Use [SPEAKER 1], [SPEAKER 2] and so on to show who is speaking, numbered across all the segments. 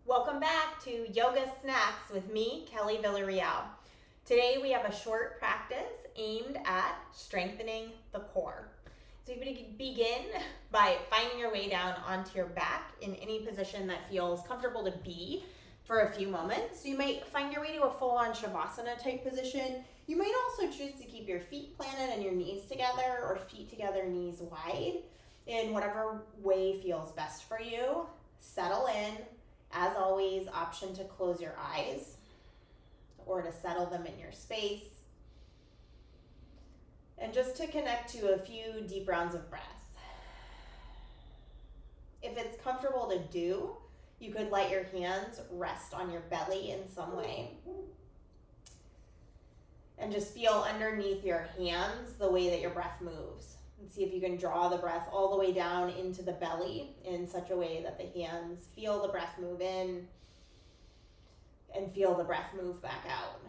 [SPEAKER 1] Welcome back to Yoga Snacks with me, Kelly Villarreal. Today we have a short practice aimed at strengthening the core. So you begin by finding your way down onto your back in any position that feels comfortable to be for a few moments. So you might find your way to a full-on Shavasana type position. You might also choose to keep your feet planted and your knees together, or feet together, knees wide, in whatever way feels best for you. Settle in. As always, option to close your eyes or to settle them in your space. And just to connect to a few deep rounds of breath. If it's comfortable to do, you could let your hands rest on your belly in some way. And just feel underneath your hands the way that your breath moves. And see if you can draw the breath all the way down into the belly in such a way that the hands feel the breath move in and feel the breath move back out.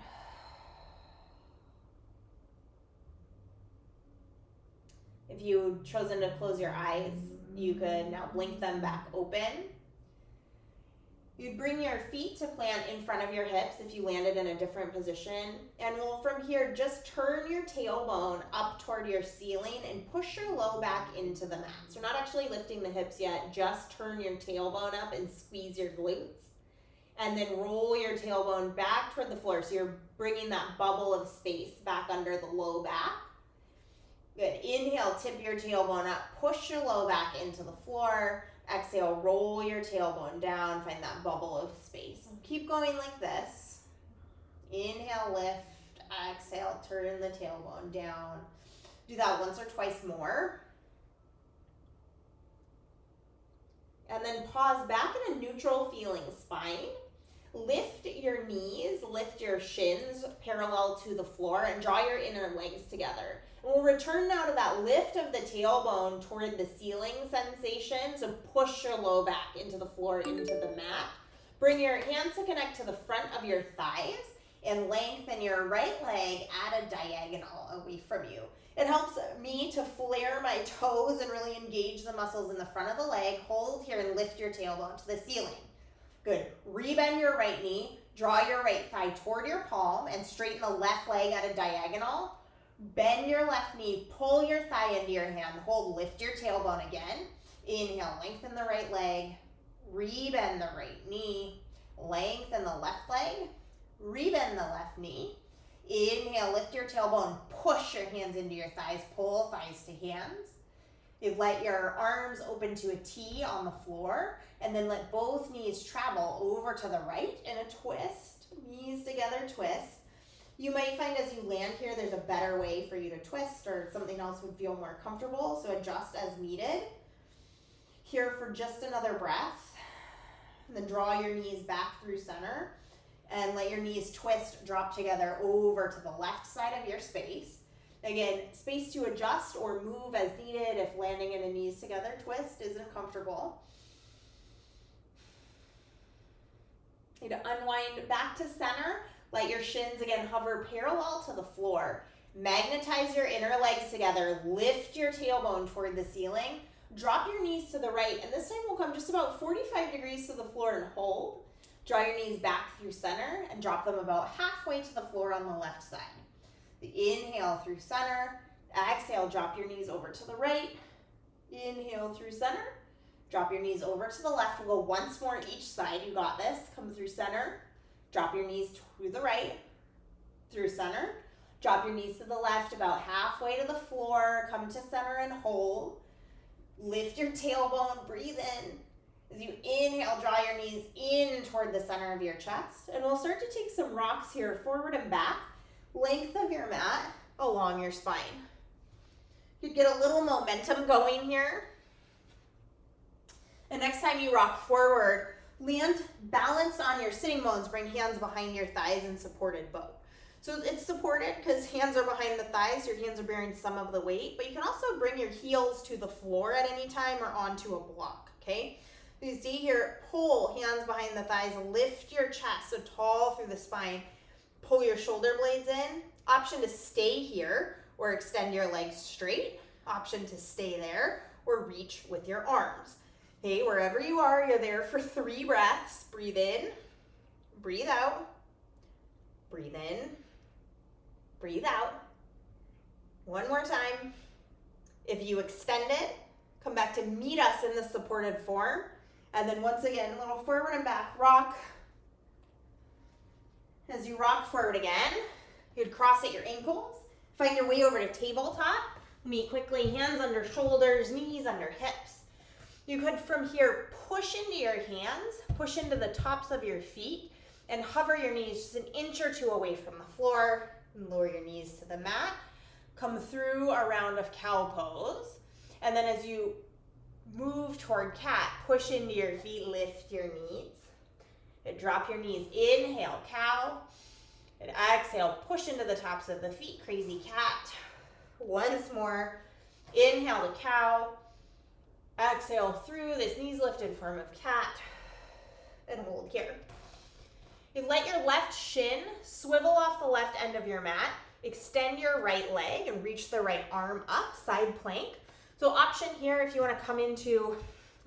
[SPEAKER 1] If you've chosen to close your eyes, you could now blink them back open. You'd bring your feet to plant in front of your hips if you landed in a different position. And we'll, from here, just turn your tailbone up toward your ceiling and push your low back into the mat. So not actually lifting the hips yet, just turn your tailbone up and squeeze your glutes. And then roll your tailbone back toward the floor. So you're bringing that bubble of space back under the low back. Good. Inhale, tip your tailbone up, push your low back into the floor. Exhale, roll your tailbone down, find that bubble of space. Keep going like this. Inhale, lift. Exhale, turn the tailbone down. Do that once or twice more. And then pause back in a neutral feeling spine. Lift your knees, lift your shins parallel to the floor, and draw your inner legs together. And we'll return now to that lift of the tailbone toward the ceiling sensation. So push your low back into the floor, into the mat. Bring your hands to connect to the front of your thighs and lengthen your right leg at a diagonal away from you. It helps me to flare my toes and really engage the muscles in the front of the leg. Hold here and lift your tailbone to the ceiling. Good. Rebend your right knee, draw your right thigh toward your palm, and straighten the left leg at a diagonal. Bend your left knee, pull your thigh into your hand, hold, lift your tailbone again. Inhale, lengthen the right leg, rebend the right knee, lengthen the left leg, rebend the left knee. Inhale, lift your tailbone, push your hands into your thighs, pull thighs to hands. You let your arms open to a T on the floor, and then let both knees travel over to the right in a twist. Knees together, twist. You might find as you land here, there's a better way for you to twist, or something else would feel more comfortable, so adjust as needed. Here for just another breath. And then draw your knees back through center, and let your knees twist, drop together over to the left side of your space. Again, space to adjust or move as needed if landing in a knees together twist isn't comfortable. You need to unwind back to center. Let your shins again hover parallel to the floor. Magnetize your inner legs together. Lift your tailbone toward the ceiling. Drop your knees to the right, and this time we'll come just about 45 degrees to the floor and hold. Draw your knees back through center and drop them about halfway to the floor on the left side. Inhale through center. Exhale, drop your knees over to the right. Inhale through center. Drop your knees over to the left. We'll go once more each side. You got this. Come through center. Drop your knees to the right. Through center. Drop your knees to the left about halfway to the floor. Come to center and hold. Lift your tailbone. Breathe in. As you inhale, draw your knees in toward the center of your chest. And we'll start to take some rocks here, forward and back. Length of your mat along your spine. You get a little momentum going here. And next time you rock forward, land balanced on your sitting bones. Bring hands behind your thighs in supported bow. So it's supported because hands are behind the thighs. Your hands are bearing some of the weight, but you can also bring your heels to the floor at any time or onto a block, okay? You see here, pull hands behind the thighs, lift your chest so tall through the spine. Pull your shoulder blades in. Option to stay here or extend your legs straight. Option to stay there or reach with your arms. Hey, wherever you are, you're there for 3 breaths. Breathe in, breathe out, breathe in, breathe out. One more time. If you extend it, come back to meet us in the supported form. And then once again, a little forward and back rock. As you rock forward again, you'd cross at your ankles. Find your way over to tabletop. Meet quickly, hands under shoulders, knees under hips. You could from here push into your hands, push into the tops of your feet, and hover your knees just an inch or 2 away from the floor, and lower your knees to the mat. Come through a round of cow pose. And then as you move toward cat, push into your feet, lift your knees. And drop your knees, inhale, cow. And exhale, push into the tops of the feet, crazy cat. Once more, inhale to cow. Exhale through this knees lifted form of cat. And hold here. You let your left shin swivel off the left end of your mat. Extend your right leg and reach the right arm up, side plank. So option here, if you want to come into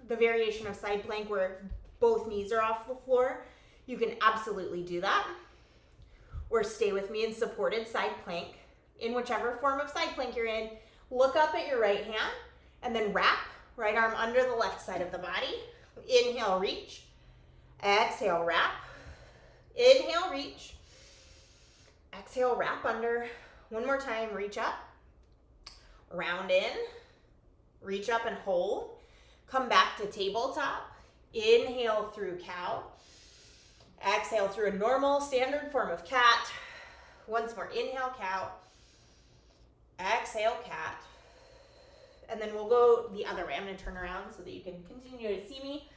[SPEAKER 1] the variation of side plank where both knees are off the floor, you can absolutely do that. Or stay with me in supported side plank. In whichever form of side plank you're in, look up at your right hand and then wrap right arm under the left side of the body. Inhale, reach. Exhale, wrap. Inhale, reach. Exhale, wrap under. One more time, reach up. Round in. Reach up and hold. Come back to tabletop. Inhale through cow. Exhale through a normal standard form of cat. Once more, inhale, cow. Exhale, cat. And then we'll go the other way. I'm going to turn around so that you can continue to see me.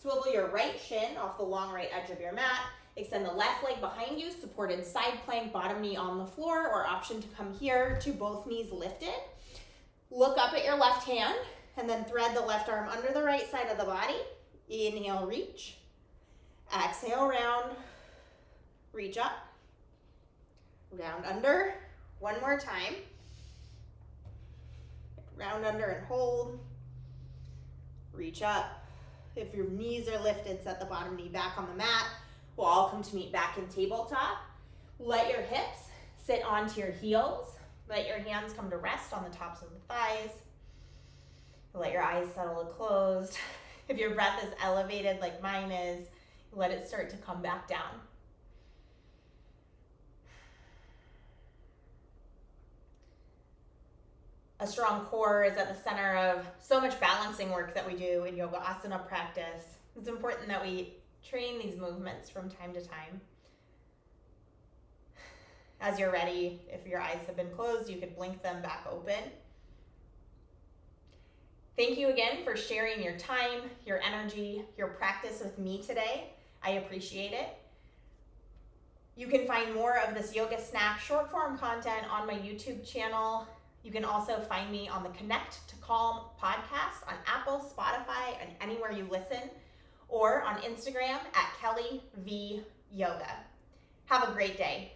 [SPEAKER 1] Swivel your right shin off the long right edge of your mat. Extend the left leg behind you, supported side plank, bottom knee on the floor, or option to come here to both knees lifted. Look up at your left hand and then thread the left arm under the right side of the body. Inhale, reach. Exhale, round. Reach up. Round under. One more time. Round under and hold. Reach up. If your knees are lifted, set the bottom knee back on the mat. We'll all come to meet back in tabletop. Let your hips sit onto your heels. Let your hands come to rest on the tops of the thighs. Let your eyes settle to closed. If your breath is elevated like mine is, let it start to come back down. A strong core is at the center of so much balancing work that we do in yoga asana practice. It's important that we train these movements from time to time. As you're ready, if your eyes have been closed, you could blink them back open. Thank you again for sharing your time, your energy, your practice with me today. I appreciate it. You can find more of this Yoga Snack short form content on my YouTube channel. You can also find me on the Connect to Calm podcast on Apple, Spotify, and anywhere you listen, or on Instagram at Kelly V Yoga. Have a great day.